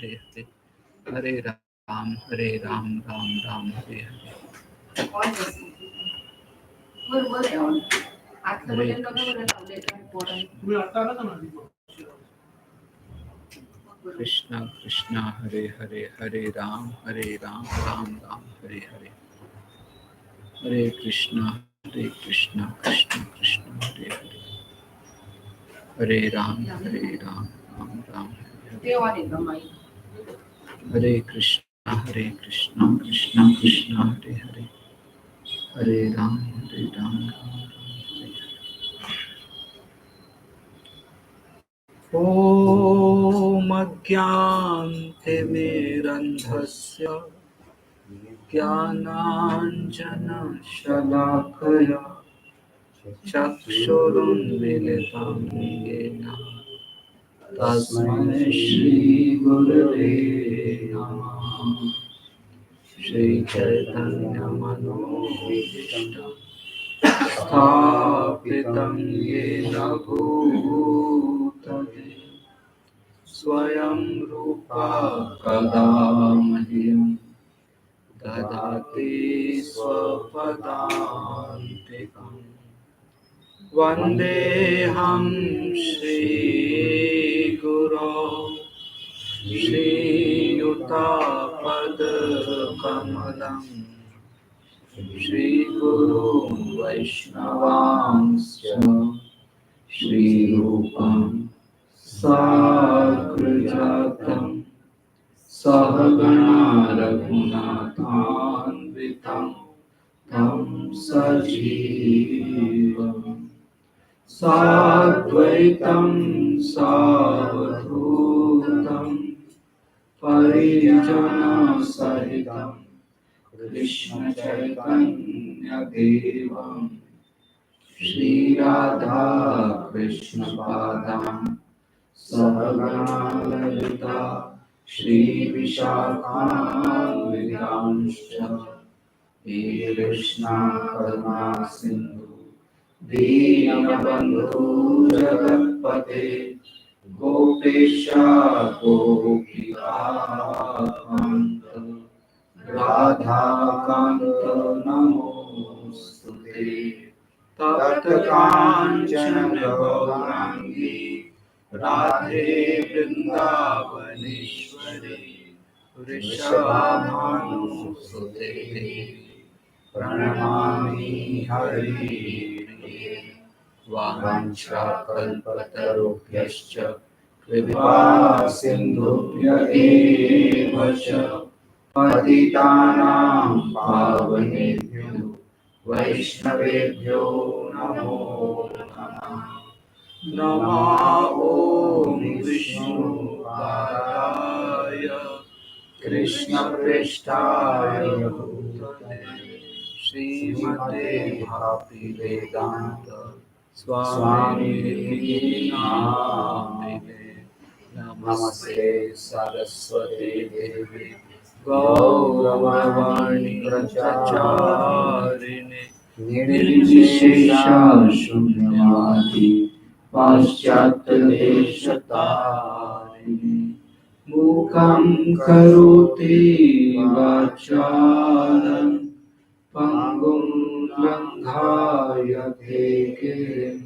हरे हरे, हरे राम राम राम हरे हरे। हरे कृष्णा कृष्णा हरे हरे, हरे राम राम राम हरे हरे, हरे कृष्णा कृष्णा कृष्णा हरे हरे, हरे राम राम राम हरे हरे, हरे कृष्णा कृष्णा कृष्णा हरे हरे, हरे राम राम हरे हरे। ॐ अज्ञानतिमिरन्धस्य ज्ञानाञ्जनशलाकया चक्षुरुन्मीलितं येन तस्मै श्रीगुरवे नमः। श्रीचैतन्यमनोभीष्टं स्थापितं येन भूतले स्वयं रूपा कदा मह्यं ददाति स्वपदान्तिकम्। वन्देऽहं श्रीगुरो श्रीयुतापदकमलं श्रीगुरुं वैष्णवांश्च श्रीरूपं साग्रजातं सहगणा रघुनाथान्वितं तं सजीवम् साद्वैतं सावधूतं परिजनसहितं कृष्णचैतन्यदेवं श्रीराधा कृष्णपादां सहगणा ललिता श्रीविशाखान्वितांश्च हे कृष्णा करुणा सिन्धु दीनबन्धु जगत्पते गोपेशा गोपिकान्त राधाकान्त नमोस्तुते। तप्तकाञ्चन गौराङ्गी राधे वृन्दावनेश्वरी वृषभानुसुते प्रणमामि हरिप्रिये। वाञ्छाकल्पतरुभ्यश्च कृपा सिन्धुभ्य एव च पतितानां पावनेभ्यो वैष्णवेभ्यो नमो नमः। नमो ॐ विष्णुपादाय कृष्णप्रेष्ठाय भूतले श्रीमते भक्तिवेदान्त स्वामिनिधि नामिने। नमस्ते सरस्वती देवी गौरवाणी प्रचारिणे निर्विशेषा शून्यवादी पाश्चात्यदेशतारिणे। मूकं करोति वाचालं पङ्गुं लङ्घायते गिरिं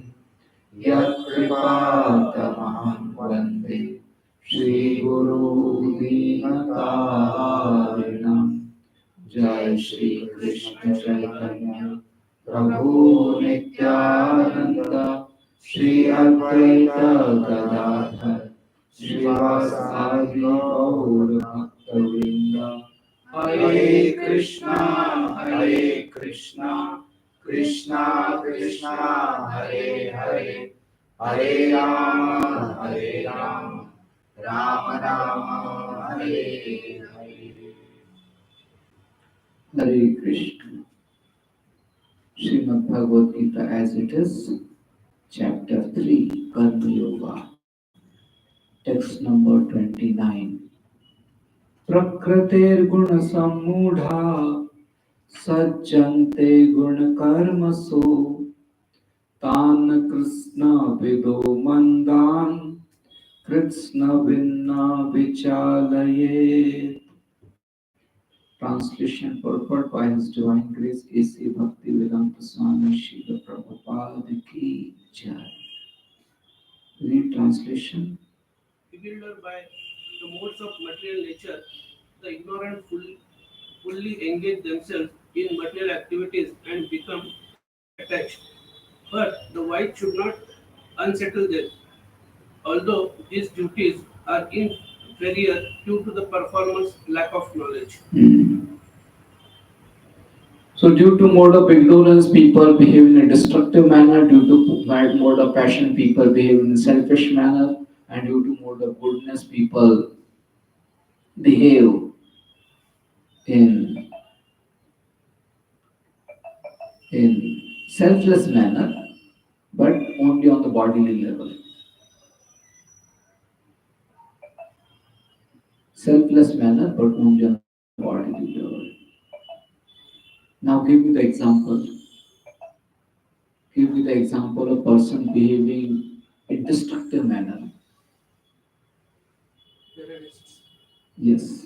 यत्कृपातमहं वन्दे श्रीगुरु दीनतारिणं। जय श्री कृष्ण चैतन्य प्रभु नित्यानंद श्री अद्वैत गदाधर श्रीवासादि गौर भक्तवृंद। हरे कृष्णा कृष्णा कृष्णा हरे हरे, हरे राम राम राम हरे हरे। हरे Krishna. Srimad Bhagavad Gita as it is, chapter 3, Karma Yoga, text number 29. प्रकृतेर गुण सम्मूढ़ा सज्जन्ते गुण कर्मसु तान कृष्ण विदो मंदान Krishna Vinna Vichalaye. Translation purport by His Divine Grace A.C. Bhaktivedanta Swami Srila Prabhupada Ki Jai. Read translation. Bewildered by the modes of material nature, the ignorant fully engage themselves in material activities and become attached. But the wise should not unsettle them, although these duties are inferior due to the performance lack of knowledge. So, due to mode of ignorance, people behave in a destructive manner. Due to mode of passion, people behave in a selfish manner. And due to mode of goodness, people behave in in selfless manner, but only on the bodily level. Selfless manner, but only on the bodily level. Now, give me the example. Give me the example of person behaving in destructive manner. Terrorists. Yes,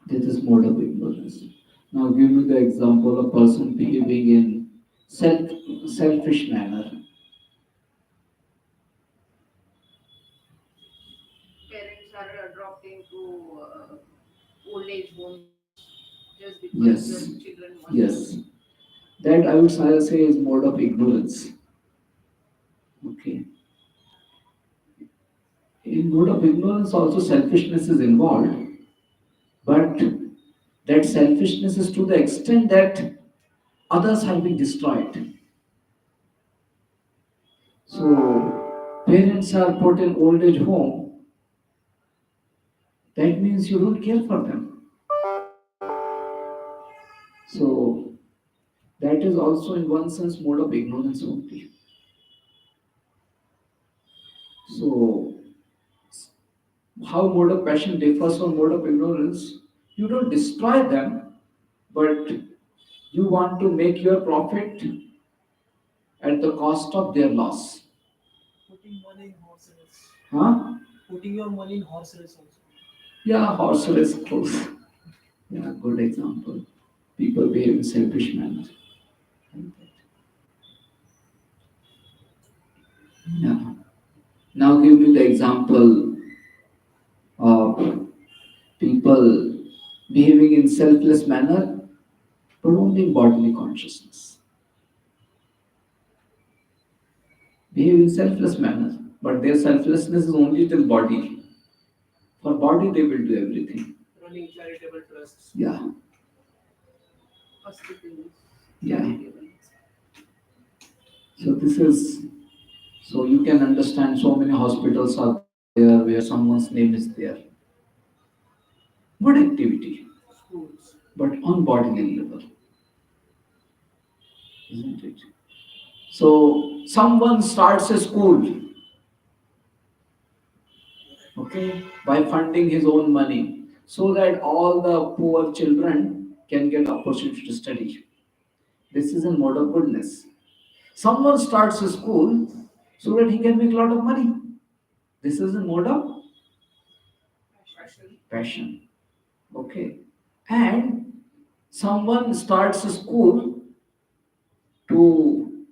this is mode of ignorance. Now give me the example of person behaving in selfish manner. Parents are dropped into old age homes just because the Yes, children want to. yes. That I would say is mode of ignorance. Okay. In mode of ignorance also selfishness is involved, but that selfishness is to the extent that others have been destroyed. So parents are put in old age home, that means you don't care for them. So that is also in one sense mode of ignorance only. So how mode of passion differs from mode of ignorance? You don't destroy them, but you want to make your profit at the cost of their loss. Putting money in horse race. Huh? Putting your money in horse race also. Yeah, horse race close. Yeah, good example. People behave in selfish manner. Yeah. Now give me the example of people behaving in selfless manner, but only in bodily consciousness. Behave in selfless manner, but their selflessness is only till body. For body, they will do everything. Running charitable trusts. Yeah, Hospitals, yeah. charitable. So this is so you can understand so many hospitals are there where someone's name is there. Good activity, Schools. but on bodily level, isn't it? So someone starts a school, okay, by funding his own money, so that all the poor children can get opportunity to study. This is a mode of goodness. Someone starts a school so that he can make a lot of money. This is a mode of Passion. passion. Okay. And someone starts a school to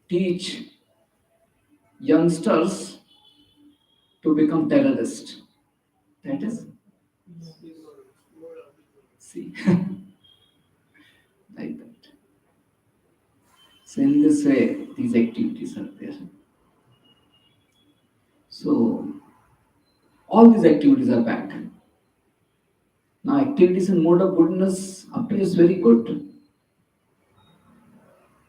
teach youngsters to become terrorists. That is, Ignorance. Mode of ignorance. see, like that. So in this way, these activities are there. So all these activities are bad. Now activities in mode of goodness appears very good,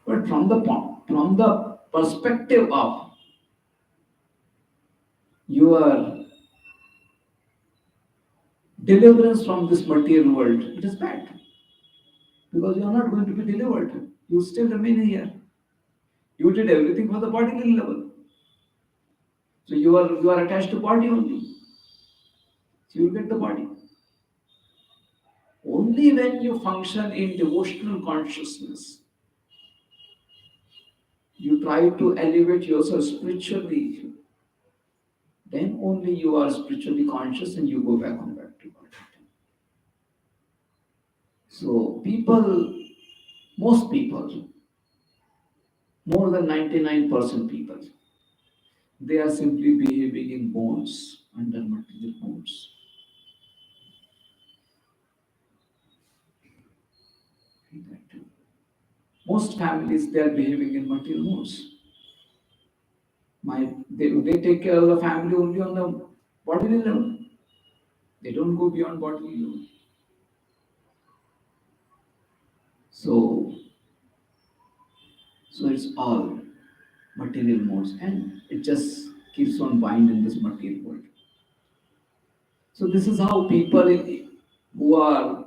but from the perspective of your deliverance from this material world, it is bad because you are not going to be delivered. You still remain here. You did everything for the bodily level, so you are attached to body only. So you get the body. Only when you function in devotional consciousness, you try to elevate yourself spiritually, then only you are spiritually conscious and you go back to God. So people, most people, more than 99% people, they are simply behaving in bonds, under material bonds. Most families, they are behaving in material bonds. They take care of the family only on the bodily level. They don't go beyond bodily level. So, so it's all material modes, and it just keeps on bind in this material world. So this is how people who are,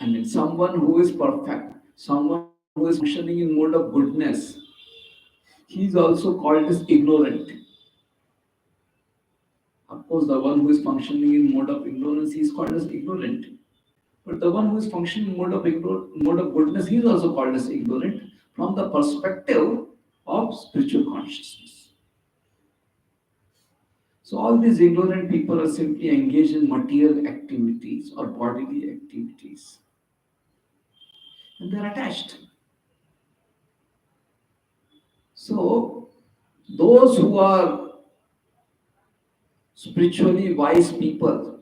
I mean, someone who is perfect, someone who is functioning in mode of goodness, he is also called as ignorant. Of course, the one who is functioning in mode of ignorance, he is called as ignorant. But the one who is functioning in mode of goodness, he is also called as ignorant from the perspective of spiritual consciousness. So all these ignorant people are simply engaged in material activities or bodily activities, and they're attached. So those who are spiritually wise people,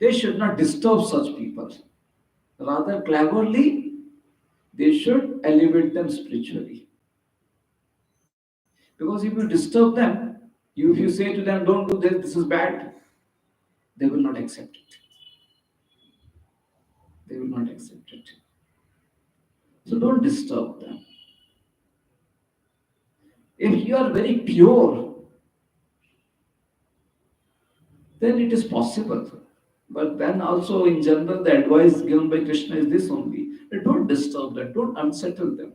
they should not disturb such people. Rather, cleverly, they should elevate them spiritually. Because if you disturb them, if you say to them, don't do this, this is bad, they will not accept it. They will not accept it. So don't disturb them. If you are very pure, then it is possible. But then also in general, the advice given by Krishna is this only. Don't disturb them, don't unsettle them.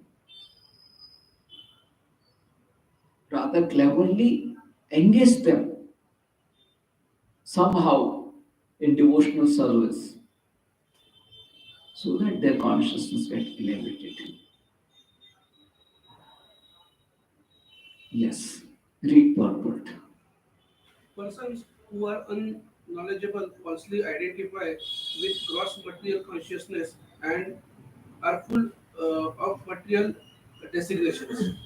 Rather cleverly engage them somehow in devotional service so that their consciousness gets elevated. Yes, read purport. Persons who are unknowledgeable falsely identify with gross material consciousness and are full of material designations.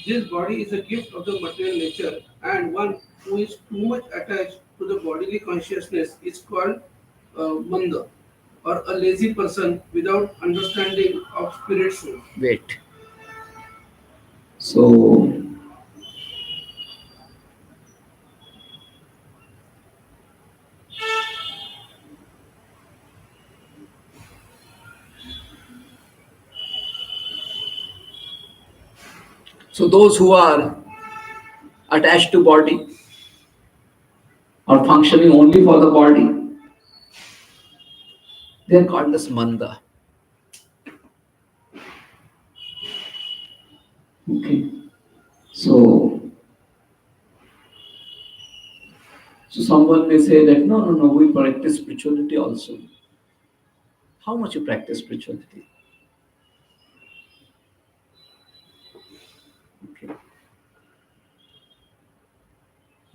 This body is a gift of the material nature, and one who is too much attached to the bodily consciousness is called manda, or a lazy person without understanding of spirit soul. Wait. So, so those who are attached to body or functioning only for the body, they are called as manda. Okay. So, so someone may say that no, we practice spirituality also. How much you practice spirituality? Okay.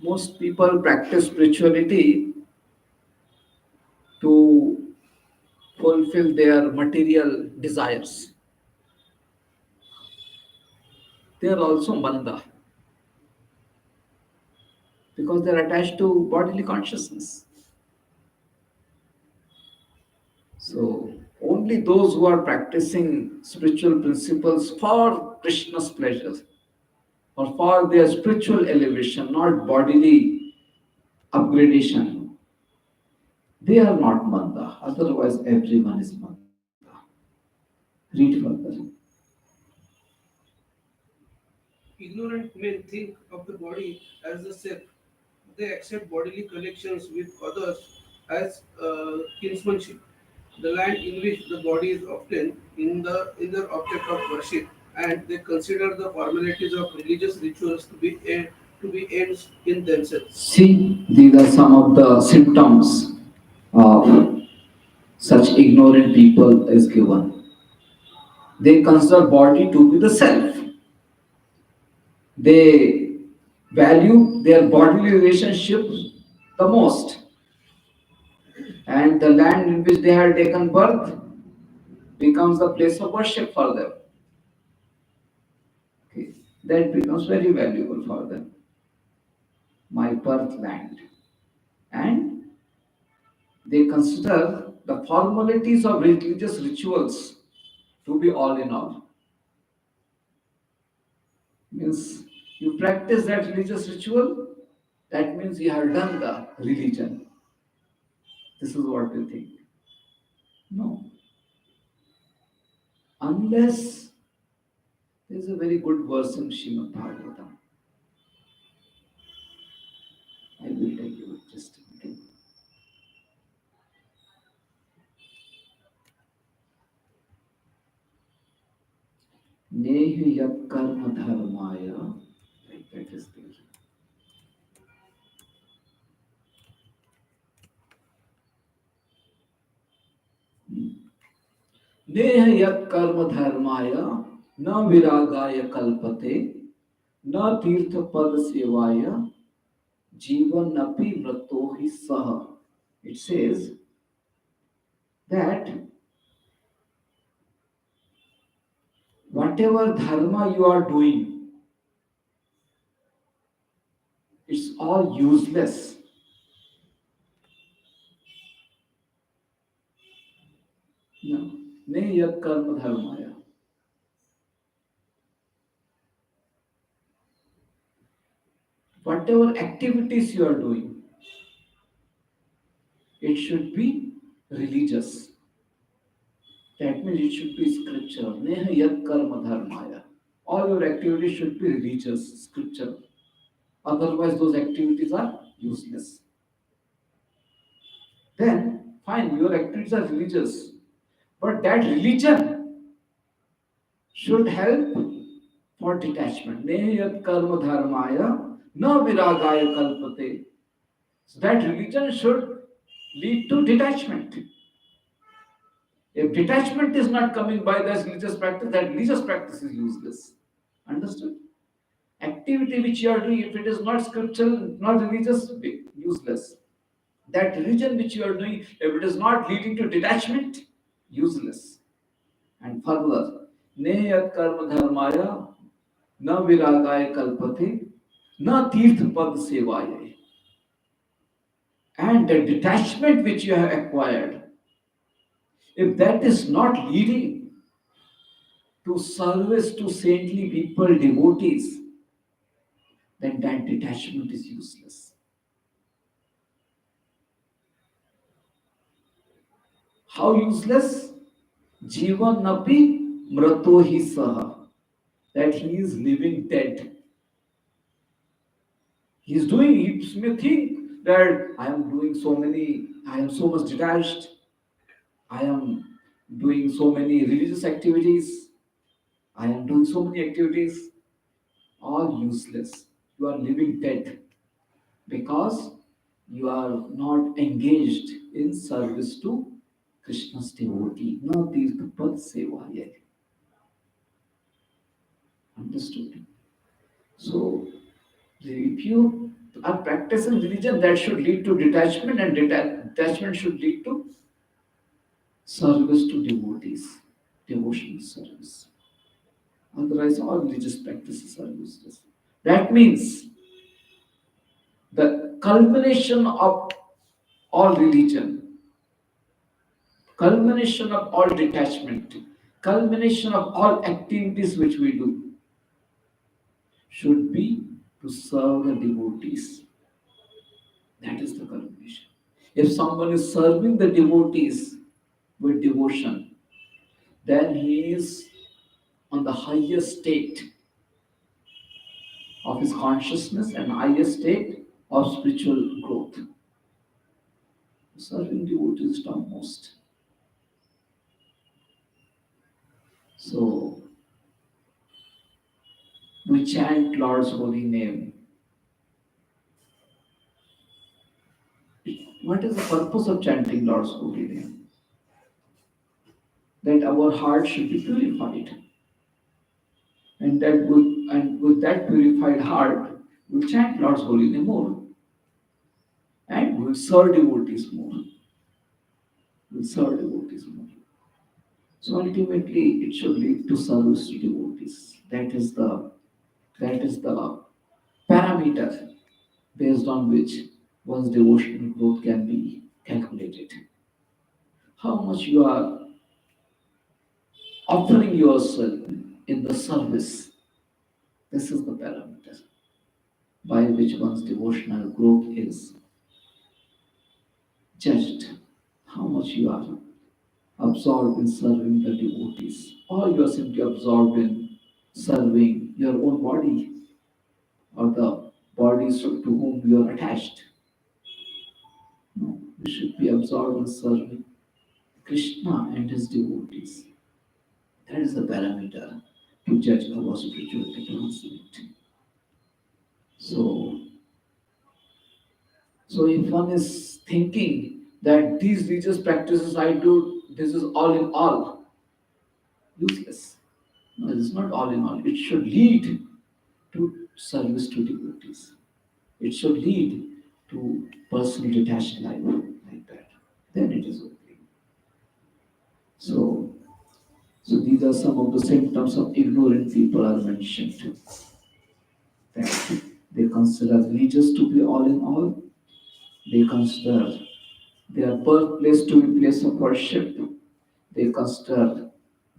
Most people practice spirituality to fulfill their material desires. They are also manda because they are attached to bodily consciousness. So only those who are practicing spiritual principles for Krishna's pleasure or for their spiritual elevation, not bodily upgradation, they are not manda. Otherwise, everyone is manda. Read further. Ignorant men think of the body as the self. They accept bodily connections with others as kinsmanship. The land in which the body is often in the object of worship, and they consider the formalities of religious rituals to be ends in themselves. See, these are some of the symptoms of such ignorant people is given. They consider body to be the self. They value their bodily relationships the most, and the land in which they had taken birth becomes the place of worship for them. Okay. That becomes very valuable for them, my birth land. And they consider the formalities of religious rituals to be all in all. Means you practice that religious ritual, that means you have done the religion. This is what they think. No, unless there is a very good verse in Srimad Bhagavatam. I will tell you just a minute. Nehi yat karma dharmaya. Like that is there. नेह यत् कर्म धर्माय न विरागाय कल्पते न तीर्थ पद सेवाय जीवन अपि मृतो hi सह. It says that whatever dharma you are doing, it's all useless. No. Ne yat karma dharmaya. Whatever activities you are doing, it should be religious. That means it should be scriptural. Neha yat karma dharmaya. All your activities should be religious, scriptural. Otherwise, those activities are useless. Then, fine, your activities are religious, but that religion should help for detachment. Neha yat karma dharmaya na viragaya kalpate. So that religion should lead to detachment. If detachment is not coming by this religious practice, that religious practice is useless. Understood? Activity which you are doing, if it is not scriptural, not religious, useless. That religion which you are doing, if it is not leading to detachment, useless. And further, neyat karma dharmaya na viragaya kalpate na tirth pad sevaya. And the detachment which you have acquired, if that is not leading to service to saintly people, devotees, then that detachment is useless. How useless? Jivan napi mrato hi saha. That he is living dead. He is doing, he may think that I am so much detached, I am doing so many religious activities, I am doing so many activities, all useless. You are living dead because you are not engaged in service to Krishna's devotee. No tirthapad sevaya. Understood? So, if you are practicing religion, that should lead to detachment, and detachment should lead to service to devotees, devotional service. Otherwise, all religious practices are useless. That means the culmination of all religion, culmination of all detachment, culmination of all activities which we do should be to serve the devotees. That is the culmination. If someone is serving the devotees with devotion, then he is on the highest state of his consciousness and highest state of spiritual growth. Serving devotees is topmost. So we chant Lord's holy name. What is the purpose of chanting Lord's holy name? That our heart should be purified and that and with that purified heart, we'll chant Lord's holy name more, and we'll serve devotees more. We'll serve devotees more. So ultimately, it should lead to service to devotees. That is the parameter based on which one's devotional growth can be calculated. How much you are offering yourself in the service. This is the parameter by which one's devotional growth is judged. How much you are absorbed in serving the devotees, or you are simply absorbed in serving your own body or the bodies to whom you are attached. No, we should be absorbed in serving Krishna and his devotees. That is the parameter to judge our spiritual advancement. So, so if one is thinking that these religious practices I do, this is all in all, useless. No, it is not all in all. It should lead to service to devotees. It should lead to personal detached life like that. Then it is okay. So, so these are some of the symptoms of ignorant people are mentioned. That they consider religious to be all in all. They consider their birthplace to be place of worship. They consider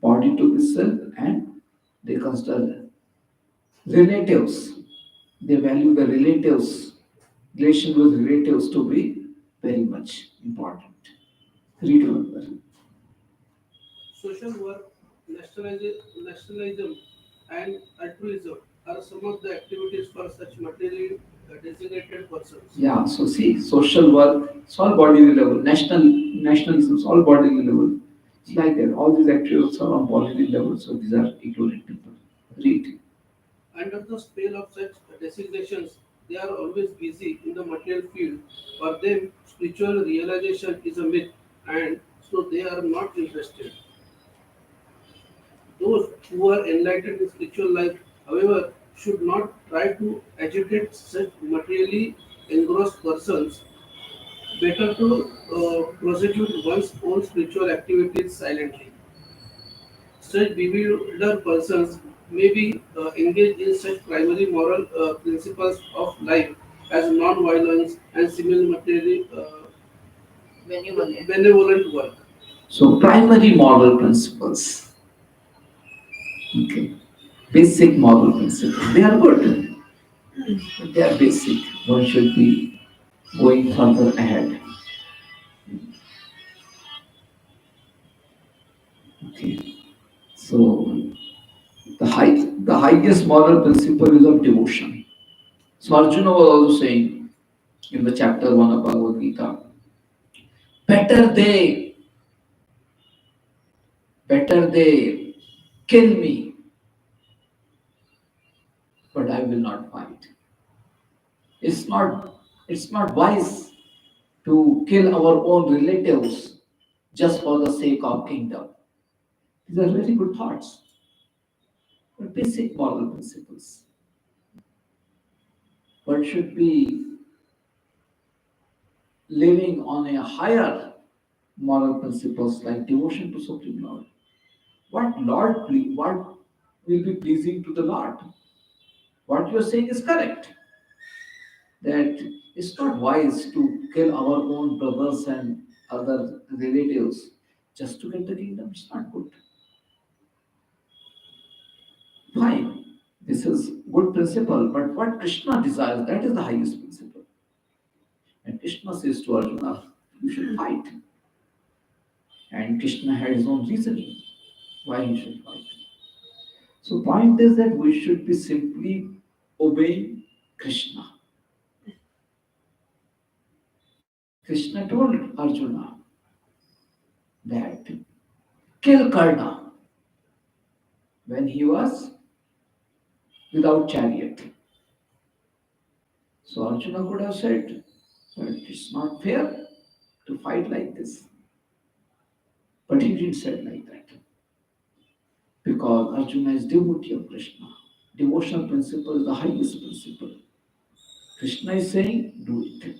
body to be self, and they consider relatives. They value the relatives, relation with relatives to be very much important. Read further. Social work, nationalism, and altruism are some of the activities for such materially designated persons. Yeah, so see, social work, it's all bodily level, nationalism, it's all bodily level. It's like that. All these activities are on bodily level, so these are ignorant people. Read. Under the spell of such designations, they are always busy in the material field. For them, spiritual realization is a myth, and so they are not interested. Those who are enlightened in spiritual life, however, should not try to agitate such materially engrossed persons. Better to prosecute one's own spiritual activities silently. Such bewildered persons may be engaged in such primary moral principles of life as non-violence and similar materially Benevolent. benevolent work. So primary moral principles. Okay. Basic moral principles. They are good, but they are basic. One should be going further ahead. Okay. So the highest moral principle is of devotion. So Arjuna was also saying in the chapter 1 of Bhagavad Gita, better they, better they kill me, but I will not fight. It's not, it's not wise to kill our own relatives just for the sake of kingdom. These are very good thoughts, but basic moral principles. One should be living on a higher moral principles like devotion to Supreme Lord. What will be pleasing to the Lord? What you are saying is correct. That it's not wise to kill our own brothers and other relatives just to get the kingdom. It's not good. Fine. This is good principle, but what Krishna desires, that is the highest principle. And Krishna says to Arjuna, you should fight. And Krishna had his own reasoning why he should fight. So point is that we should be simply obeying Krishna. Krishna told Arjuna that kill Karna when he was without chariot. So Arjuna could have said, but it's not fair to fight like this. But he didn't say it like that because Arjuna is devotee of Krishna. Devotional principle is the highest principle. Krishna is saying, do it.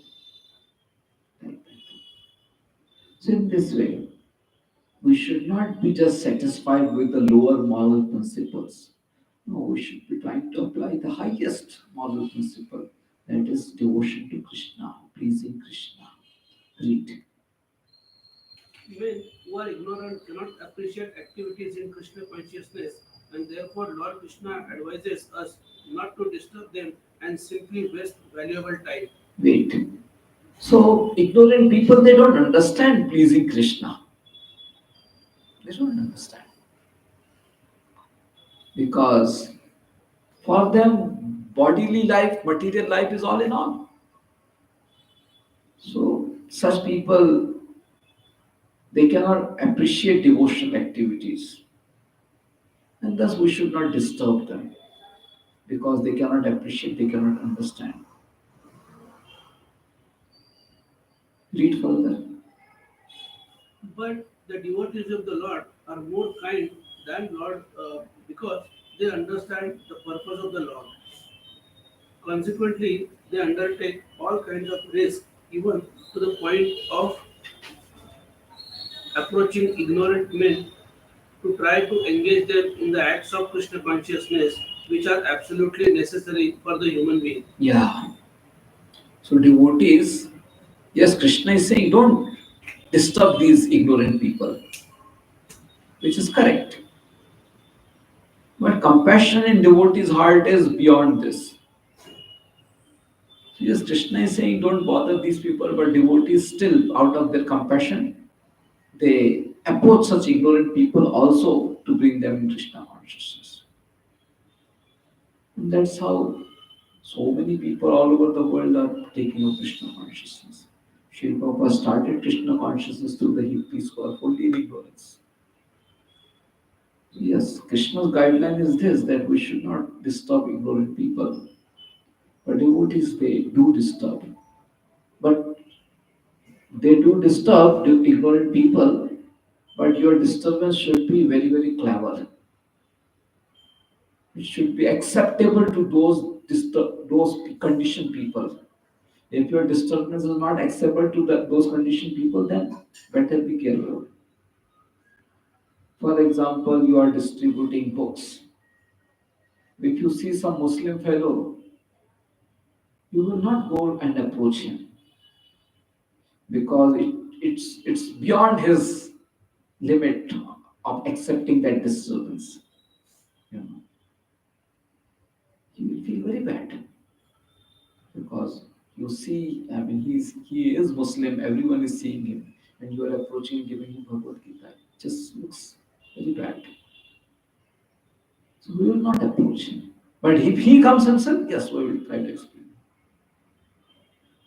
Like that. So in this way, we should not be just satisfied with the lower moral principles. No, we should be trying to apply the highest moral principle, that is devotion to Krishna, pleasing Krishna. Read. Men who are ignorant cannot appreciate activities in Krishna consciousness, and therefore Lord Krishna advises us not to disturb them and simply waste valuable time. Wait. So ignorant people, they don't understand pleasing Krishna. They don't understand because for them bodily life, material life is all in all. So such people, they cannot appreciate devotional activities, and thus we should not disturb them because they cannot appreciate, they cannot understand. Read further. But the devotees of the Lord are more kind than Lord because they understand the purpose of the Lord. Consequently, they undertake all kinds of risks, even to the point of approaching ignorant men to try to engage them in the acts of Krishna consciousness, which are absolutely necessary for the human being. Yeah. So devotees, yes, Krishna is saying don't disturb these ignorant people, which is correct. But compassion in devotee's heart is beyond this. So yes, Krishna is saying don't bother these people, but devotees still, out of their compassion, they approach such ignorant people also to bring them in Krishna consciousness. And that's how so many people all over the world are taking up Krishna consciousness. Srila Prabhupada started Krishna consciousness through the hippies who are fully in ignorance. Yes, Krishna's guideline is this, that we should not disturb ignorant people. But devotees, they do disturb. But they do disturb the ignorant people, but your disturbance should be very, very clever. It should be acceptable to those conditioned people. If your disturbance is not acceptable to those conditioned people, then better be careful. For example, you are distributing books. If you see some Muslim fellow, you will not go and approach him because it's beyond his limit of accepting that disturbance. You know, he will feel very bad because you see, I mean, he is Muslim. Everyone is seeing him, and you are approaching, giving him Bhagavad Gita. It just looks very bad. So we will not approach him. But if he comes himself, yes, we will try to explain.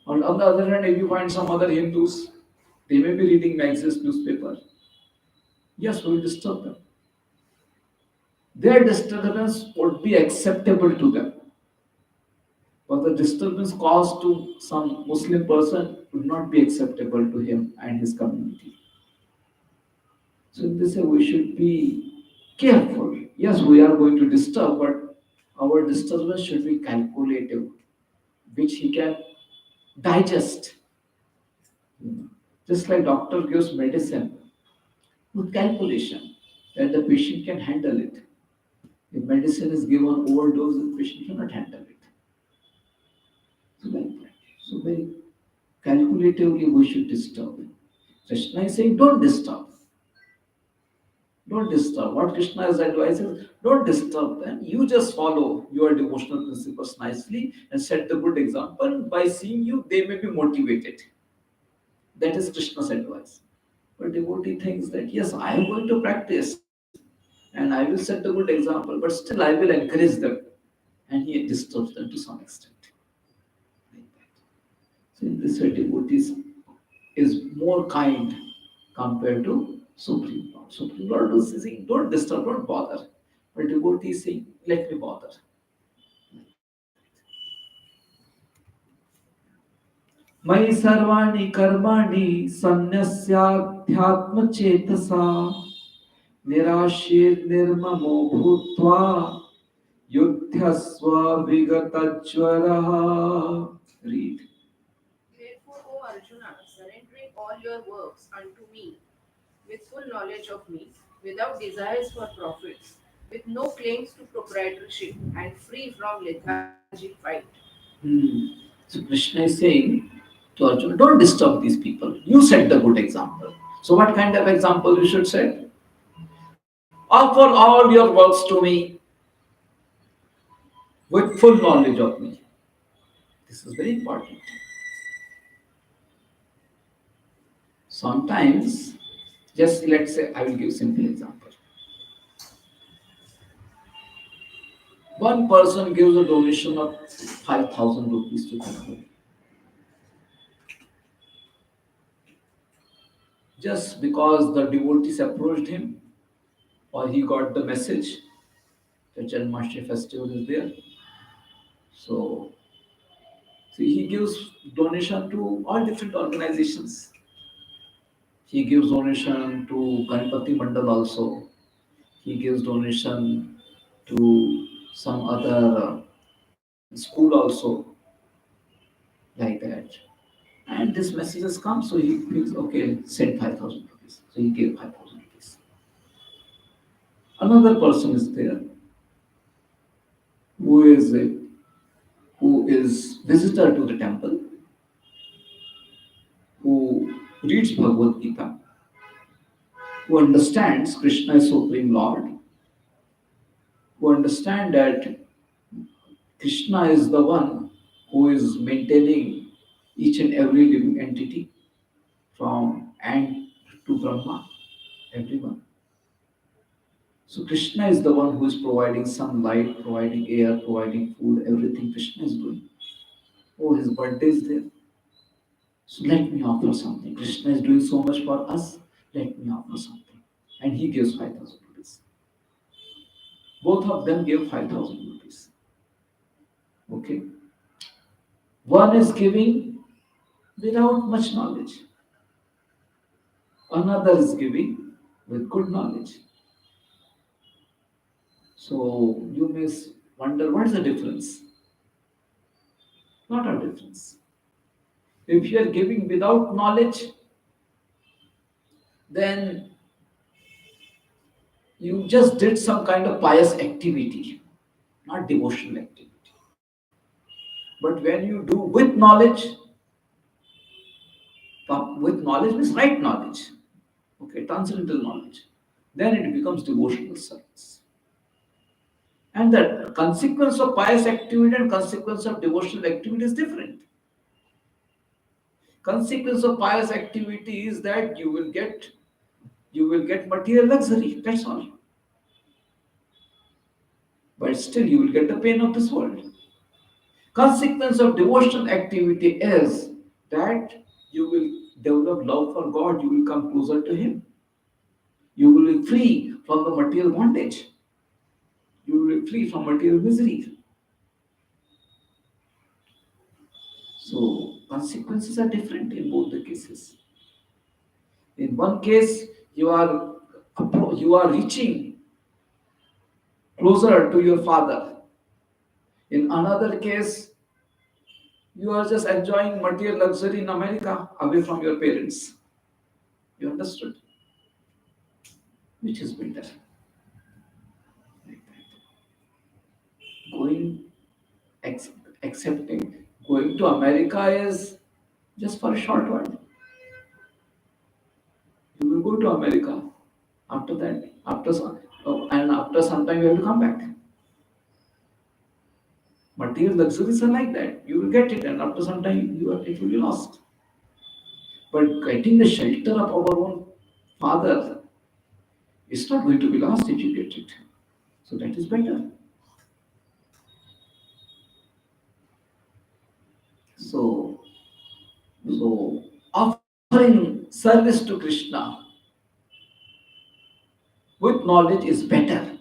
On the other hand, if you find some other Hindus, they may be reading Marxist newspaper. Yes, we will disturb them. Their disturbance would be acceptable to them. But the disturbance caused to some Muslim person would not be acceptable to him and his community. So in this way, we should be careful. Yes, we are going to disturb, but our disturbance should be calculative, which he can digest. Just like doctor gives medicine with calculation, that the patient can handle it. If medicine is given overdose, the patient cannot handle it. So like that. So very calculatively we should disturb. Krishna is saying, don't disturb. Don't disturb. What Krishna is advising, don't disturb them. You just follow your devotional principles nicely and set the good example. By seeing you, they may be motivated. That is Krishna's advice. But devotee thinks that yes, I am going to practice and I will set the good example, but still I will encourage them. And he disturbs them to some extent. Like that. So in this way, devotees is more kind compared to Supreme Lord. Supreme Lord is saying, don't disturb, don't bother. But devotee is saying, let me bother. मयि सर्वाणि कर्माणि सन्न्यस्याध्यात्मचेतसा निराशीर्निर्ममो भूत्वा Yudhyasva vigatajvaraha. Read. Therefore, O Arjuna, surrendering all your works unto me, with full knowledge of me, without desires for profits, with no claims to proprietorship, and free from lethargic fight. Hmm. So Krishna is saying to Arjuna, don't disturb these people. You set the good example. So what kind of example you should set? Offer all your works to me with full knowledge of me. This is very important. Sometimes, just let's say, I will give simple example. One person gives a donation of 5,000 rupees to temple just because the devotees approached him or he got the message that Janmashtami festival is there. So, so he gives donation to all different organizations. He gives donation to Ganpati Mandal also. He gives donation to some other school also, like that. And this message has come, so he feels okay, send 5,000 rupees. So he gave 5,000 rupees. Another person is there who is a, who is visitor to the temple, who reads Bhagavad Gita, who understands Krishna is Supreme Lord, who understand that Krishna is the one who is maintaining each and every living entity from ant to Brahma, everyone. So Krishna is the one who is providing sunlight, providing air, providing food, everything Krishna is doing. Oh, his birthday is there. So let me offer something. Krishna is doing so much for us. Let me offer something. And he gives 5,000 rupees. Both of them give 5,000 rupees. Okay. One is giving without much knowledge. Another is giving with good knowledge. So you may wonder what is the difference? Not a difference. If you are giving without knowledge, then you just did some kind of pious activity, not devotional activity. But when you do with knowledge means right knowledge, okay, transcendental knowledge, then it becomes devotional service. And the consequence of pious activity and consequence of devotional activity is different. Consequence of pious activity is that you will get material luxury. That's all. But still, you will get the pain of this world. Consequence of devotional activity is that you will develop love for God. You will come closer to Him. You will be free from the material bondage. You will be free from material misery. So consequences are different in both the cases. In one case, you are reaching closer to your father. In another case, you are just enjoying material luxury in America away from your parents. You understood? Which is better? Like that. Going, accepting, going to America is just for a short while. You will go to America. After that, after some time, you have to come back. Material luxuries are like that. You will get it, and after some time, it will be lost. But getting the shelter of our own father is not going to be lost if you get it. So that is better. So, so offering service to Krishna with knowledge is better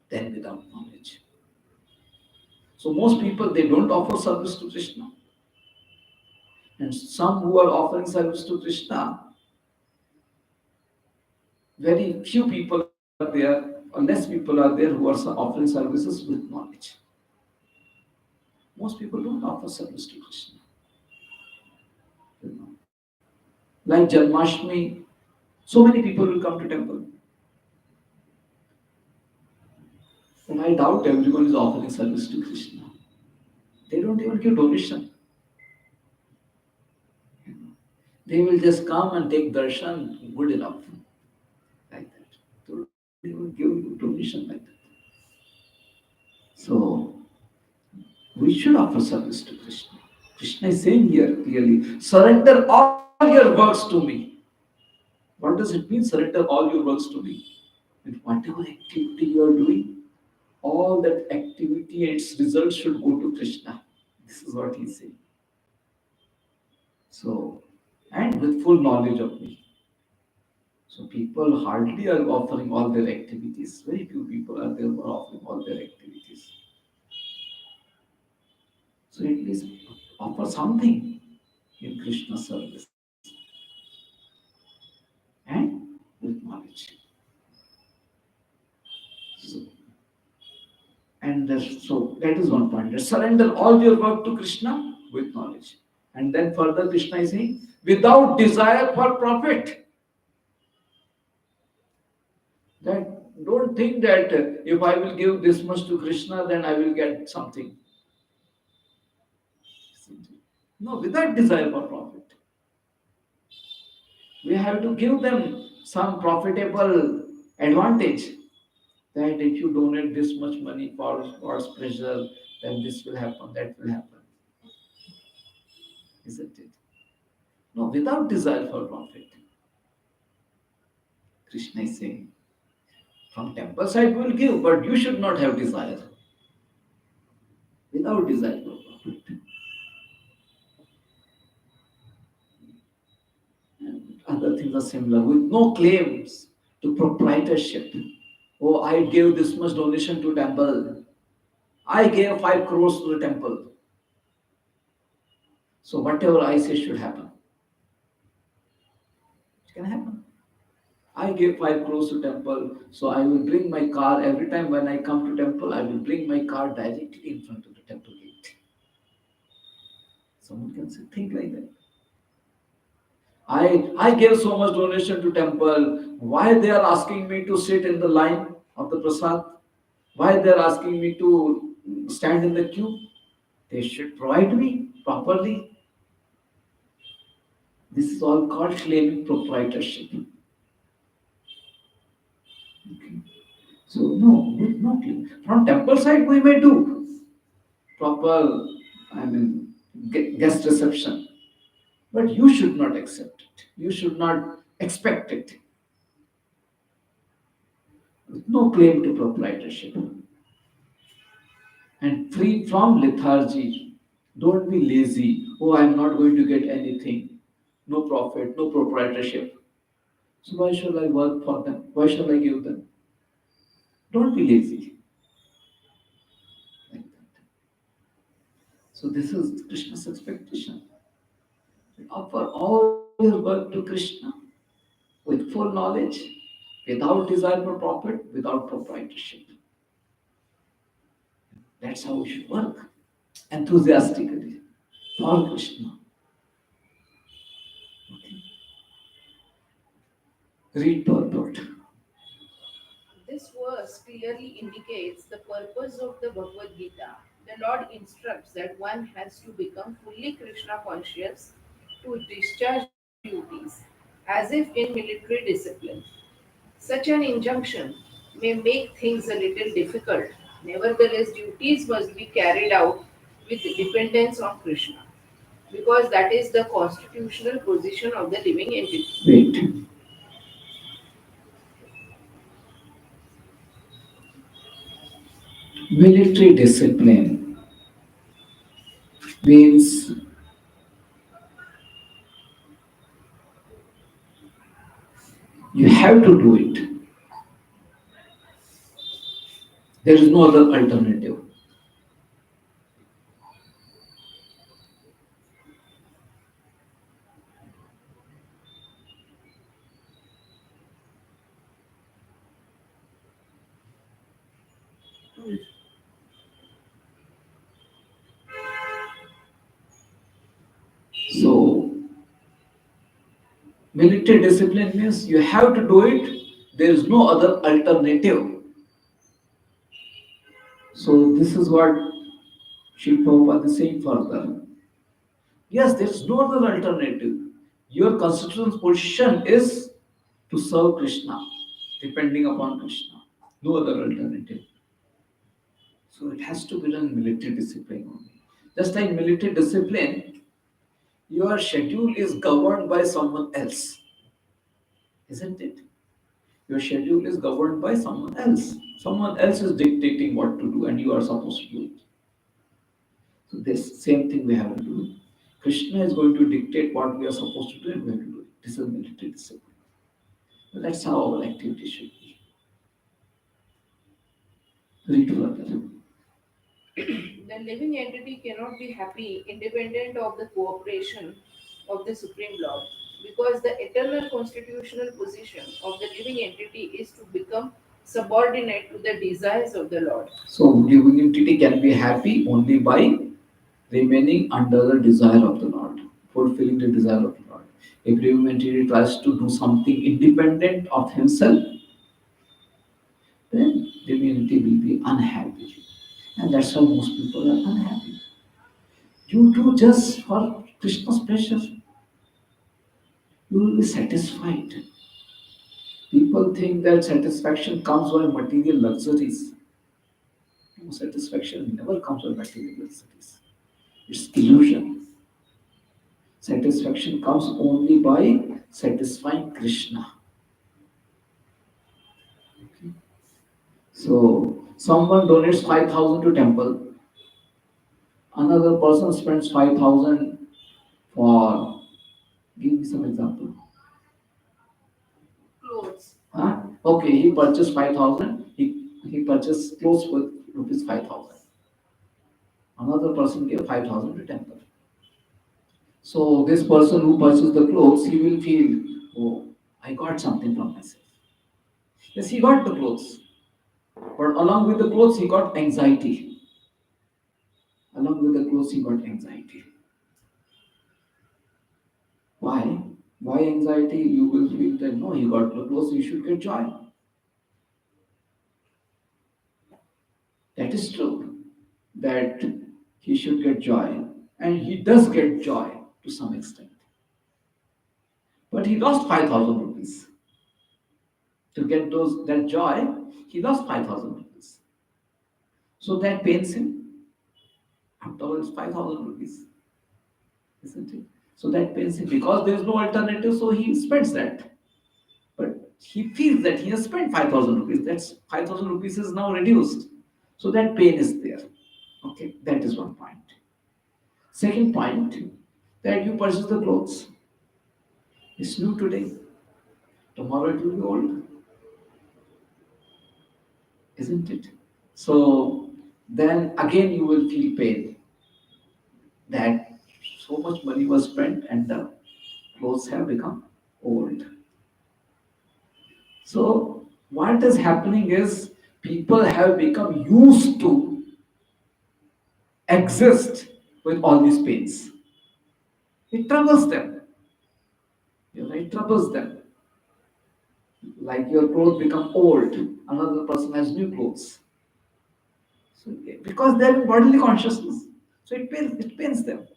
than without knowledge. So most people they don't offer service to Krishna, and some who are offering service to Krishna, very few people are there or less people are there who are offering services with knowledge. Most people don't offer service to Krishna. You know. Like Janmashtami, so many people will come to temple. But I doubt everyone is offering service to Krishna. They don't even give donation. They will just come and take darshan, good enough. Like that. They don't even give donation like that. So we should offer service to Krishna. Krishna is saying here clearly, surrender all your works to me. What does it mean, surrender all your works to me? With whatever activity you are doing, all that activity and its results should go to Krishna. This is what he's saying. So, and with full knowledge of me. So people hardly are offering all their activities. Very few people are there who are offering all their activities. So at least offer something in Krishna service and with knowledge. So, so that is one point. Surrender all your work to Krishna with knowledge. And then further Krishna is saying, without desire for profit. That don't think that if I will give this much to Krishna, then I will get something. No, without desire for profit. We have to give them some profitable advantage. That if you donate this much money for God's pleasure, then this will happen, that will happen. Isn't it? No, without desire for profit. Krishna is saying, from temple side we will give, but you should not have desire. Without desire for profit. And other things are similar, with no claims to proprietorship. Oh, I gave this much donation to temple. I gave 5 crores to the temple. So whatever I say should happen. It can happen. I gave 5 crores to temple, so I will bring my car every time when I come to temple. I will bring my car directly in front of the temple gate. Someone can say, think like that. I gave so much donation to temple. Why they are asking me to sit in the line of the prasad? Why they are asking me to stand in the queue? They should provide me properly. This is all called claiming proprietorship. Okay. So no, no claim. From temple side we may do proper, I mean, guest reception. But you should not accept it. You should not expect it. With no claim to proprietorship. And free from lethargy. Don't be lazy. Oh, I'm not going to get anything. No profit, no proprietorship. So why should I work for them? Why should I give them? Don't be lazy. Like that. So this is Krishna's expectation. Offer all your work to Krishna with full knowledge, without desire for profit, without proprietorship. That's how we should work enthusiastically for Krishna. Read purport. This verse clearly indicates the purpose of the Bhagavad Gita. The Lord instructs that one has to become fully Krishna conscious to discharge duties, as if in military discipline. Such an injunction may make things a little difficult. Nevertheless, duties must be carried out with dependence on Krishna, because that is the constitutional position of the living entity. Wait. Military discipline means you have to do it. There is no other alternative. So, military discipline means you have to do it, there is no other alternative. So, this is what Sri Prabhupada is saying further. Yes, there is no other alternative. Your constitutional position is to serve Krishna, depending upon Krishna. No other alternative. So it has to be done in military discipline only. Just like military discipline, your schedule is governed by someone else, isn't it? Your schedule is governed by someone else. Someone else is dictating what to do, and you are supposed to do it. So this same thing we have to do. Krishna is going to dictate what we are supposed to do, and we have to do it. This is military discipline. So that's how our activity should be. Read further. The living entity cannot be happy independent of the cooperation of the Supreme Lord, because the eternal constitutional position of the living entity is to become subordinate to the desires of the Lord. So living entity can be happy only by remaining under the desire of the Lord, fulfilling the desire of the Lord. If living entity tries to do something independent of himself, then divinity will be unhappy. And that's why most people are unhappy. You do just for Krishna's pleasure, you will be satisfied. People think that satisfaction comes by material luxuries. No, satisfaction never comes by material luxuries. It's illusion. Satisfaction comes only by satisfying Krishna. So someone donates 5,000 to temple, another person spends 5,000 for, give me some example. Clothes. Huh? Okay, he purchased 5,000, he purchased clothes with rupees 5,000. Another person gave 5,000 to temple. So this person who purchased the clothes, he will feel, oh, I got something from myself. Yes, he got the clothes. But along with the clothes, he got anxiety. Along with the clothes, he got anxiety. Why? Why anxiety? You will feel that no, he got the clothes, you should get joy. That is true. That he should get joy. And he does get joy to some extent. But he lost 5,000 rupees. To get that joy, he lost 5,000 rupees. So that pains him. After all, it's 5,000 rupees, isn't it? So that pains him because there is no alternative, so he spends that. But he feels that he has spent 5,000 rupees. That's 5,000 rupees is now reduced. So that pain is there. Okay, that is one point. Second point, that you purchase the clothes. It's new today. Tomorrow it will be old, isn't it? So then again you will feel pain that so much money was spent and the clothes have become old. So what is happening is people have become used to exist with all these pains. It troubles them. It troubles them. Like your clothes become old, another person has new clothes. So because they're in bodily consciousness, so it pains them.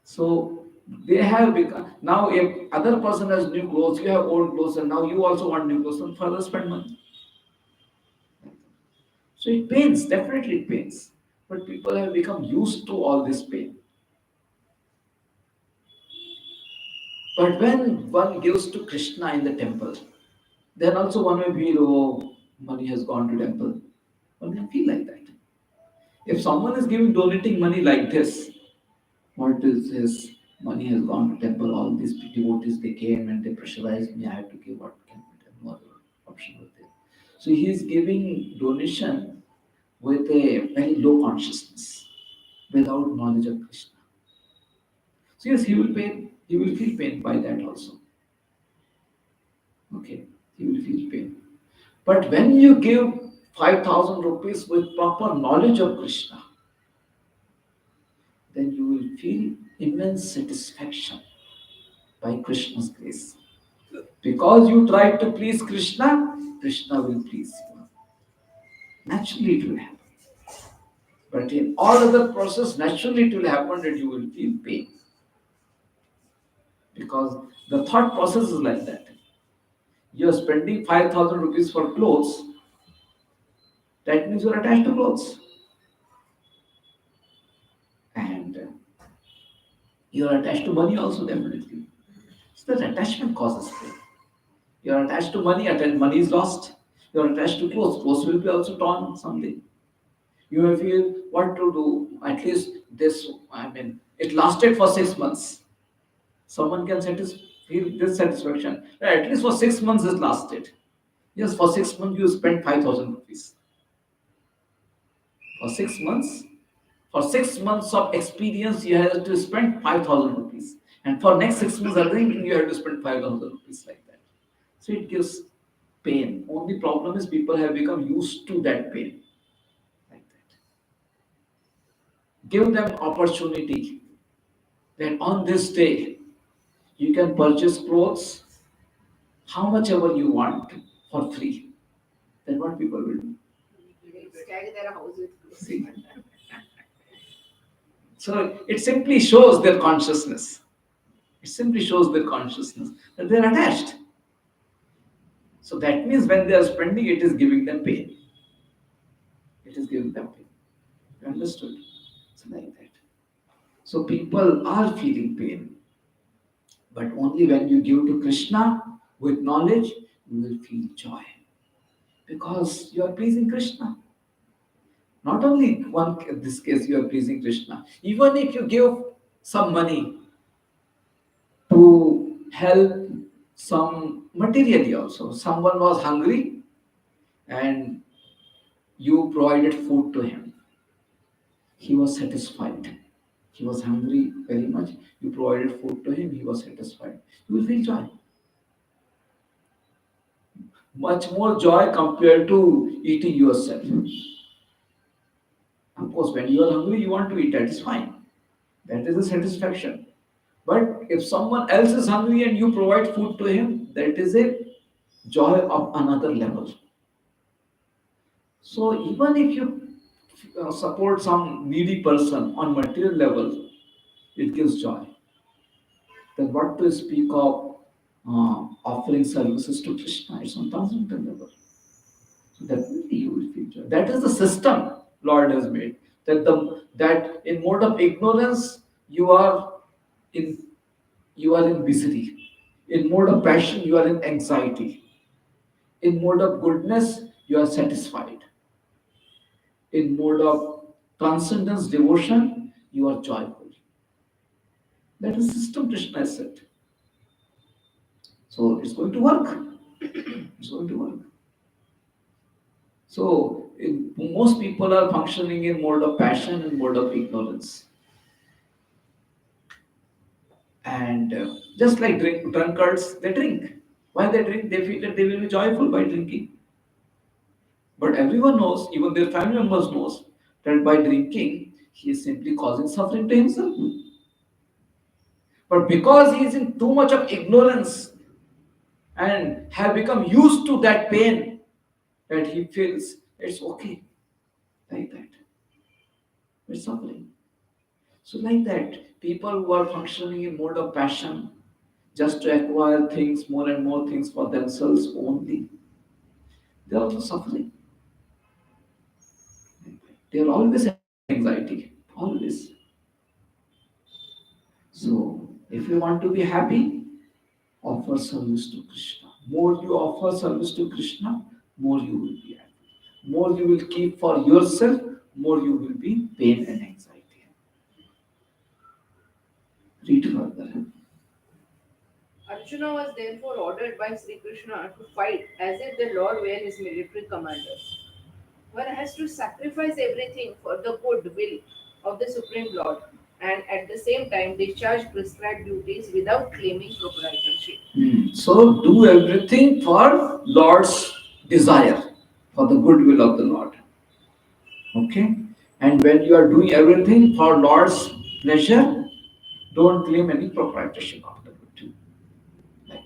So they have become now if other person has new clothes, you have old clothes, and now you also want new clothes, and further spend money. So it pains, definitely it pains. But people have become used to all this pain. But when one gives to Krishna in the temple, then also one may feel, oh, money has gone to temple. One may feel like that. If someone is giving donating money like this, what is his money has gone to temple, all these devotees they came and they pressurized me, I have to give what can be done, no other option was there. So he is giving donation with a very low consciousness, without knowledge of Krishna. So yes, he will feel pain by that also. Okay, he will feel pain. But when you give 5,000 rupees with proper knowledge of Krishna, then you will feel immense satisfaction by Krishna's grace. Because you try to please Krishna, Krishna will please you. Naturally, it will happen. But in all other process, naturally it will happen that you will feel pain. Because the thought process is like that. You are spending 5,000 rupees for clothes, that means you are attached to clothes. And you are attached to money also, definitely. So that attachment causes pain. You are attached to money, money is lost. You are attached to clothes, clothes will be also torn someday. You may feel what to do. At least this, it lasted for 6 months. Someone can feel this satisfaction. At least for 6 months it lasted. Yes, for 6 months you spent 5,000 rupees. For 6 months, for 6 months of experience, you have to spend 5,000 rupees. And for next 6 months again, you have to spend 5,000 rupees like that. So it gives pain. Only problem is people have become used to that pain. Like that. Give them opportunity that on this day you can purchase clothes how much ever you want for free. Then what people will do? They tag their house with clothes. See? So it simply shows their consciousness. It simply shows their consciousness that they are attached. So that means when they are spending, it is giving them pain. It is giving them pain. You understood? So like that. So people are feeling pain. But only when you give to Krishna with knowledge, you will feel joy. Because you are pleasing Krishna. Not only one in this case you are pleasing Krishna. Even if you give some money to help some materially also. Someone was hungry and you provided food to him. He was satisfied. He was hungry very much. You provided food to him, he was satisfied. You will feel joy. Much more joy compared to eating yourself. Of course, when you are hungry, you want to eat, that is fine. That is a satisfaction. But if someone else is hungry and you provide food to him, that is a joy of another level. So even if you support some needy person on material level, it gives joy. Then what to speak of offering services to Krishna? It's on transcendental level. So definitely you will feel joy. That is the system Lord has made. That in mode of ignorance you are in misery. In mode of passion you are in anxiety. In mode of goodness you are satisfied. In mode of transcendence, devotion, you are joyful. That is system Krishna has set. So it's going to work. It's going to work. So most people are functioning in mode of passion and mode of ignorance. And just like drunkards, they drink. Why they drink? They feel that they will be joyful by drinking. But everyone knows, even their family members knows, that by drinking, he is simply causing suffering to himself. But because he is in too much of ignorance and have become used to that pain, that he feels it's okay, like that. It's suffering. So like that, people who are functioning in mode of passion, just to acquire things, more and more things for themselves only, they are also suffering. They are always having anxiety, always. So if you want to be happy, offer service to Krishna. More you offer service to Krishna, more you will be happy. More you will keep for yourself, more you will be in pain and anxiety. Read further. Arjuna was therefore ordered by Sri Krishna to fight as if the Lord were his military commander. One has to sacrifice everything for the good will of the Supreme Lord and at the same time discharge prescribed duties without claiming proprietorship. So do everything for Lord's desire, for the goodwill of the Lord. Okay? And when you are doing everything for Lord's pleasure, don't claim any proprietorship after it. Like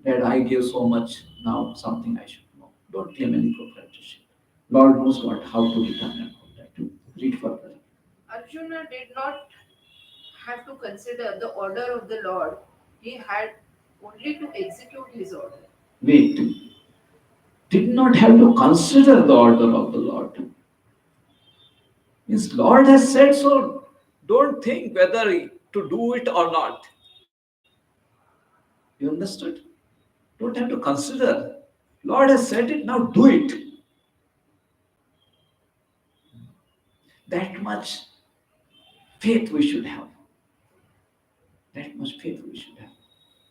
that. That I give so much, now something I should know. Don't claim any proprietorship. Lord knows what, how to return and all that. Read further. Arjuna did not have to consider the order of the Lord, he had only to execute his order. Wait, did not have to consider the order of the Lord. Means Lord has said so. Don't think whether to do it or not. You understood? Don't have to consider. Lord has said it, now do it. That much faith we should have. That much faith we should have.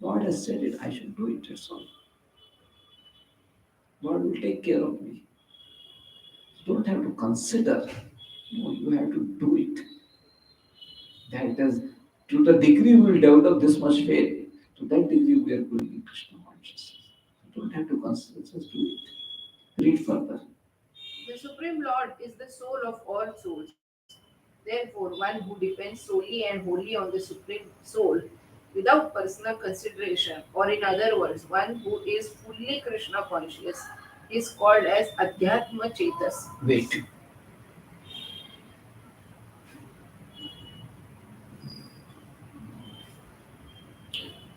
Lord has said it, I should do it. That's all. Lord will take care of me. You don't have to consider. No, you have to do it. That is, to the degree we will develop this much faith, to that degree we are growing in Krishna consciousness. You don't have to consider, just do it. Read further. The Supreme Lord is the soul of all souls. Therefore, one who depends solely and wholly on the Supreme Soul without personal consideration, or in other words, one who is fully Krishna conscious, is called as Adhyatma Chetas. Wait.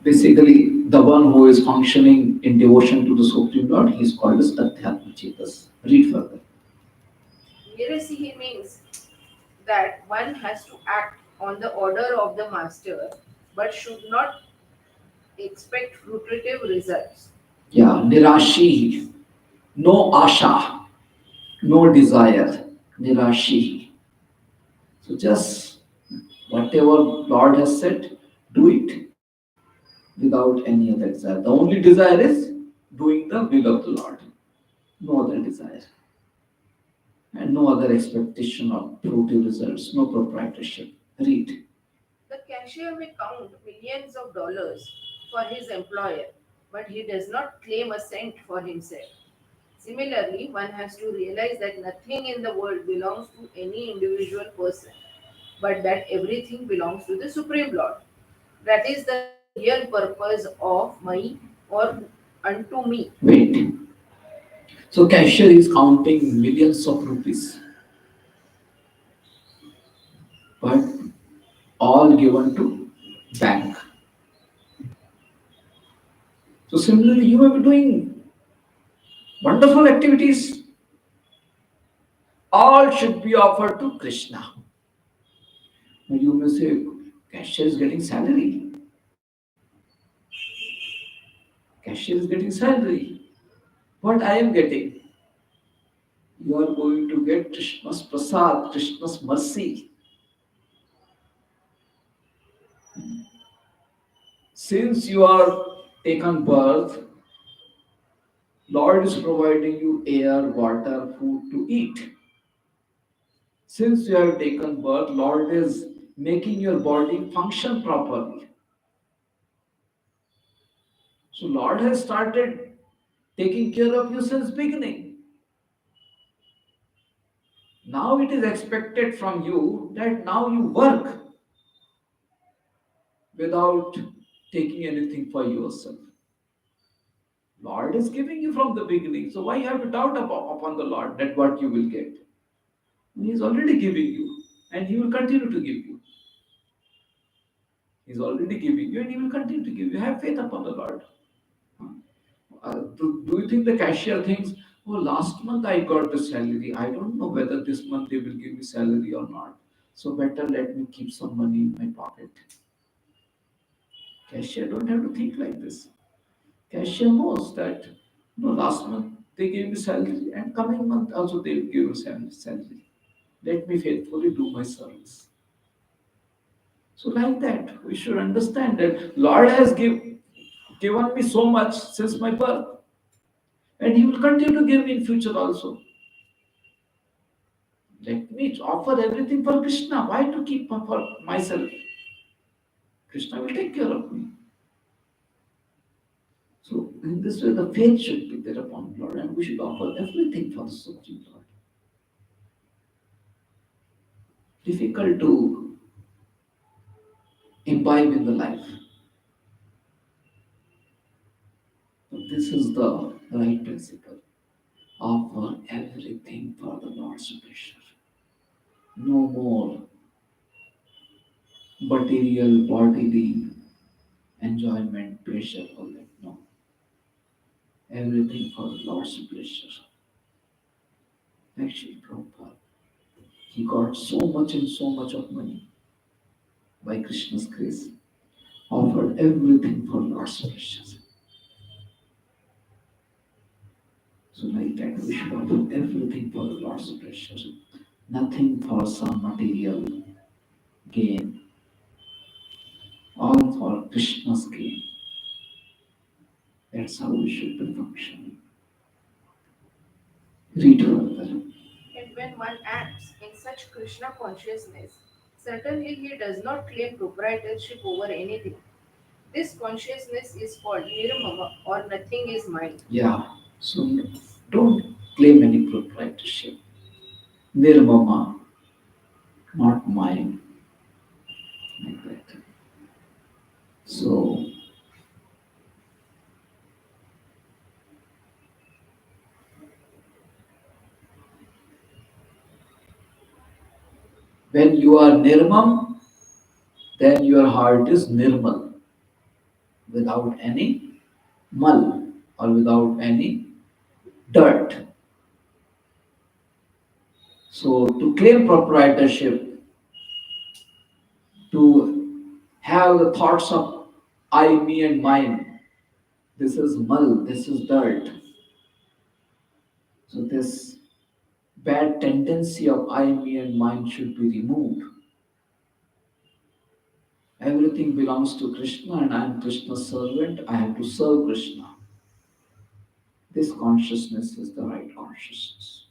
Basically, the one who is functioning in devotion to the Supreme Lord, he is called as Adhyatma Chetas. Read further. Virasihi means that one has to act on the order of the master but should not expect fruitive results. Yeah, Nirashi, no asha, no desire, Nirashi. So just whatever Lord has said, do it without any other desire. The only desire is doing the will of the Lord. No other desire. And no other expectation of fruitive results, no proprietorship. Read. The cashier may count millions of dollars for his employer, but he does not claim a cent for himself. Similarly, one has to realize that nothing in the world belongs to any individual person, but that everything belongs to the Supreme Lord. That is the real purpose of Mai or unto me. Wait. So cashier is counting millions of rupees, but all given to bank. So similarly, you may be doing wonderful activities. All should be offered to Krishna. Now you may say, cashier is getting salary. Cashier is getting salary. What I am getting? You are going to get Krishna's prasad, Krishna's mercy. Since you are taken birth, Lord is providing you air, water, food to eat. Since you have taken birth, Lord is making your body function properly. So Lord has started taking care of you since beginning. Now it is expected from you that now you work without taking anything for yourself. Lord is giving you from the beginning. So why you have to doubt upon the Lord that what you will get? He is already giving you, and He will continue to give you. He is already giving you, and He will continue to give you. Have faith upon the Lord. Do you think the cashier thinks, oh, last month I got the salary. I don't know whether this month they will give me salary or not. So better let me keep some money in my pocket. Cashier don't have to think like this. Cashier knows that no, last month they gave me salary, and coming month also they will give me salary. Let me faithfully do my service. So like that, we should understand that Lord has given me so much since my birth, and He will continue to give me in future also. Let me offer everything for Krishna. Why to keep for myself? Krishna will take care of me. So in this way, the faith should be there upon Lord, and we should offer everything for the Supreme Lord. Difficult to imbibe in the life, but this is the right principle. Offer everything for the Lord's pleasure. No more material, bodily enjoyment, pleasure, all that. No. Everything for the Lord's pleasure. Actually, Prabhupada, he got so much and so much of money by Krishna's grace, offered everything for Lord's pleasure. So like that, we should offer everything for the Lord's pleasure. Nothing for some material gain, all for Krishna's gain. That's how we should be functioning. Read further. And when one acts in such Krishna consciousness, certainly he does not claim proprietorship over anything. This consciousness is called nirmama or nothing is mine. Yeah, so don't claim any proprietorship. Nirmama, not mine, like that. So, when you are nirmam, then your heart is nirmal, without any mal or without any dirt. So, to claim proprietorship, to have the thoughts of I, me, and mine, this is mal, this is dirt. So, this bad tendency of I, me, and mine should be removed. Everything belongs to Krishna, and I am Krishna's servant. I have to serve Krishna. This consciousness is the right consciousness.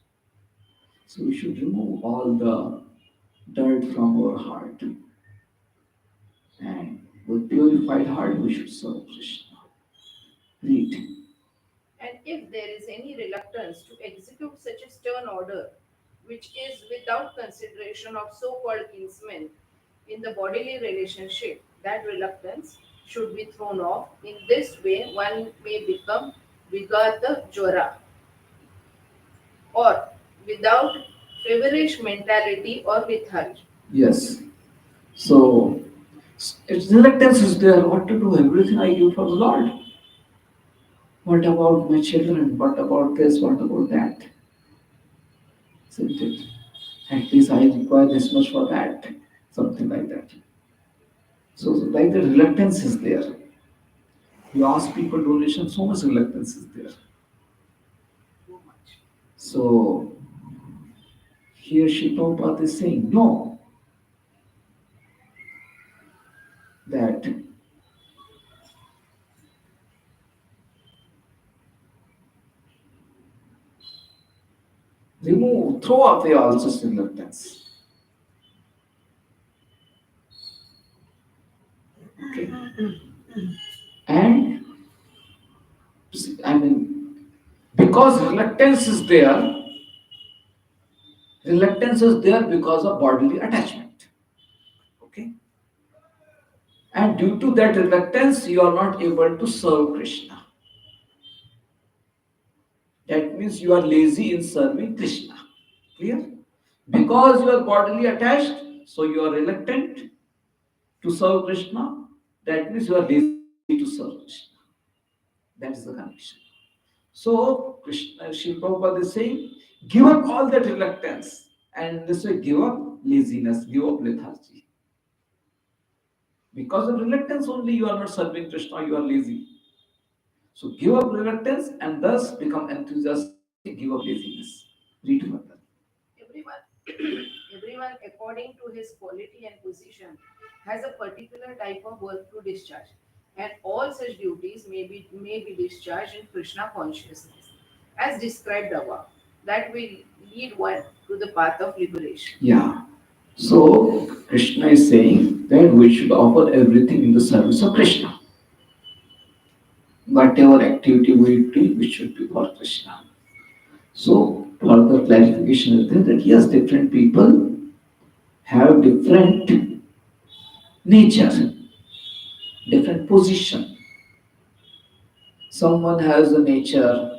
So we should remove all the dirt from our heart. And with purified heart, we should serve Krishna. Read. And if there is any reluctance to execute such a stern order, which is without consideration of so called kinsmen in the bodily relationship, that reluctance should be thrown off. In this way, one may become Vigata Jwara or without feverish mentality or lethargy. Yes. So its reluctance is there. What to do? Everything I give for the Lord. What about my children? What about this? What about that? Isn't it? At least I require this much for that. Something like that. So like the reluctance is there. You ask people donation, so much reluctance is there. Too much. So here Shri Prabhupada is saying no, that remove, throw away all such reluctance. Okay. And I mean, because reluctance is there because of bodily attachment. Okay. And due to that reluctance, you are not able to serve Krishna. That means you are lazy in serving Krishna. Clear? Because you are bodily attached, so you are reluctant to serve Krishna. That means you are lazy to serve Krishna. That is the connection. So Krishna, Sri Prabhupada is saying, give up all that reluctance, and this way give up laziness, give up lethargy. Because of reluctance only you are not serving Krishna, you are lazy. So give up reluctance and thus become enthusiastic, give up laziness. Read further. Everyone, everyone, according to his quality and position, has a particular type of work to discharge, and all such duties may be discharged in Krishna consciousness, as described above. That will lead one to the path of liberation. Yeah. So Krishna is saying that we should offer everything in the service of Krishna. Whatever activity we do, we should be for Krishna. So further clarification is there that yes, different people have different nature, different position. Someone has the nature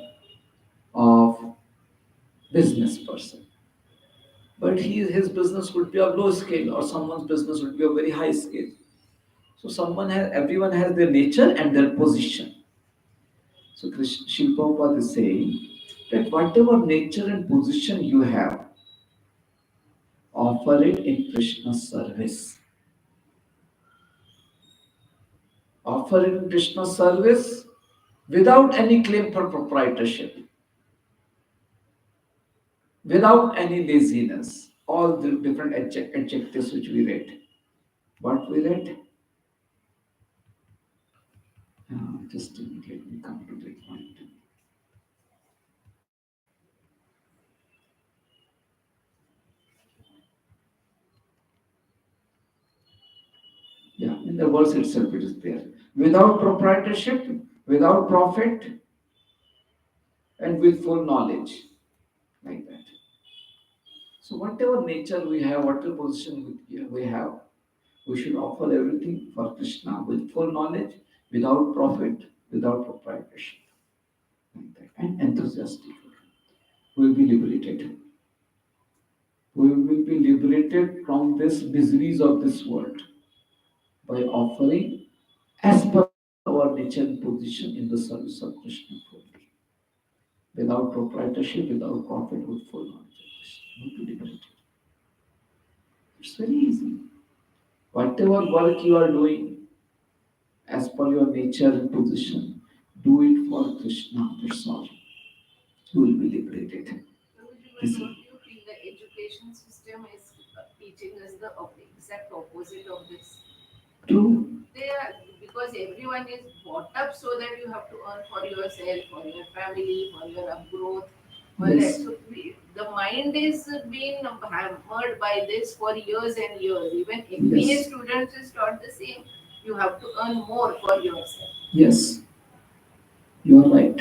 of business person, but his business would be of low scale, or someone's business would be of very high scale. So everyone has their nature and their position. So Srila Prabhupada is saying that whatever nature and position you have, offer it in Krishna's service. Offer it in Krishna's service without any claim for proprietorship, without any laziness. All the different adjectives which we read. What we read? Just a minute, let me come to that point. Yeah, in the verse itself it is there. Without proprietorship, without profit, and with full knowledge. Like that. So whatever nature we have, whatever position we have, we should offer everything for Krishna with full knowledge, without profit, without proprietorship. Like that. And enthusiastic. We will be liberated. We will be liberated from this miseries of this world by offering as per our nature and position in the service of Krishna fully. Without proprietorship, without profit, with full knowledge of Krishna. We'll be liberated. It's very easy. Whatever work you are doing, as per your nature and position, do it for Krishna. That's all. You will be liberated. But This is don't you feel the education system is teaching us the exact opposite of this? true. They are, because everyone is brought up so that you have to earn for yourself, for your family, for your growth, all that. Yes. So the mind is being hammered by this for years and years. Even MBA Yes. students is taught the same. You have to earn more for yourself. Yes. You are right.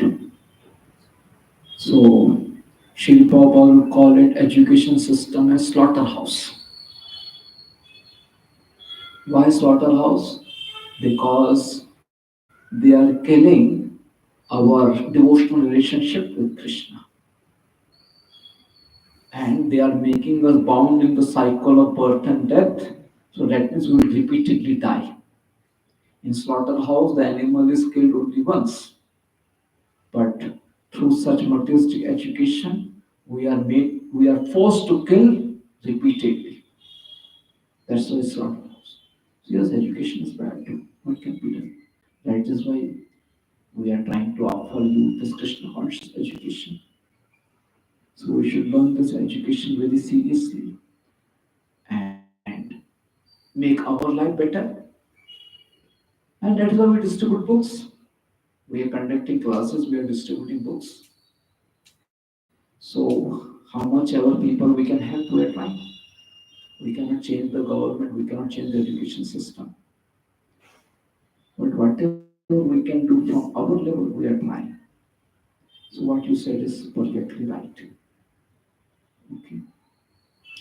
So, Shri Prabhupada would call it education system as slaughterhouse. Why slaughterhouse? Because they are killing our devotional relationship with Krishna. And they are making us bound in the cycle of birth and death. So that means we will repeatedly die. In slaughterhouse, the animal is killed only once. But through such materialistic education, we are forced to kill repeatedly. That's why it's slaughterhouse. So yes, education is bad too. What can be done? That is why we are trying to offer you this Krishna conscious education. So we should learn this education very seriously and make our life better. And that is why we distribute books. We are conducting classes, we are distributing books. So how much ever people we can help, we are trying. We cannot change the government, we cannot change the education system. But whatever we can do from our level, we are trying. So what you said is perfectly right. Okay.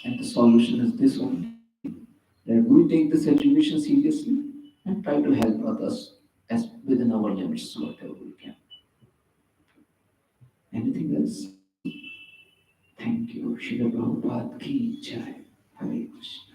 And the solution is this only, that we take this education seriously and try to help others as within our limits, whatever we can. Anything else? Thank you. Shri Prabhupada ki jai. Hare Krishna.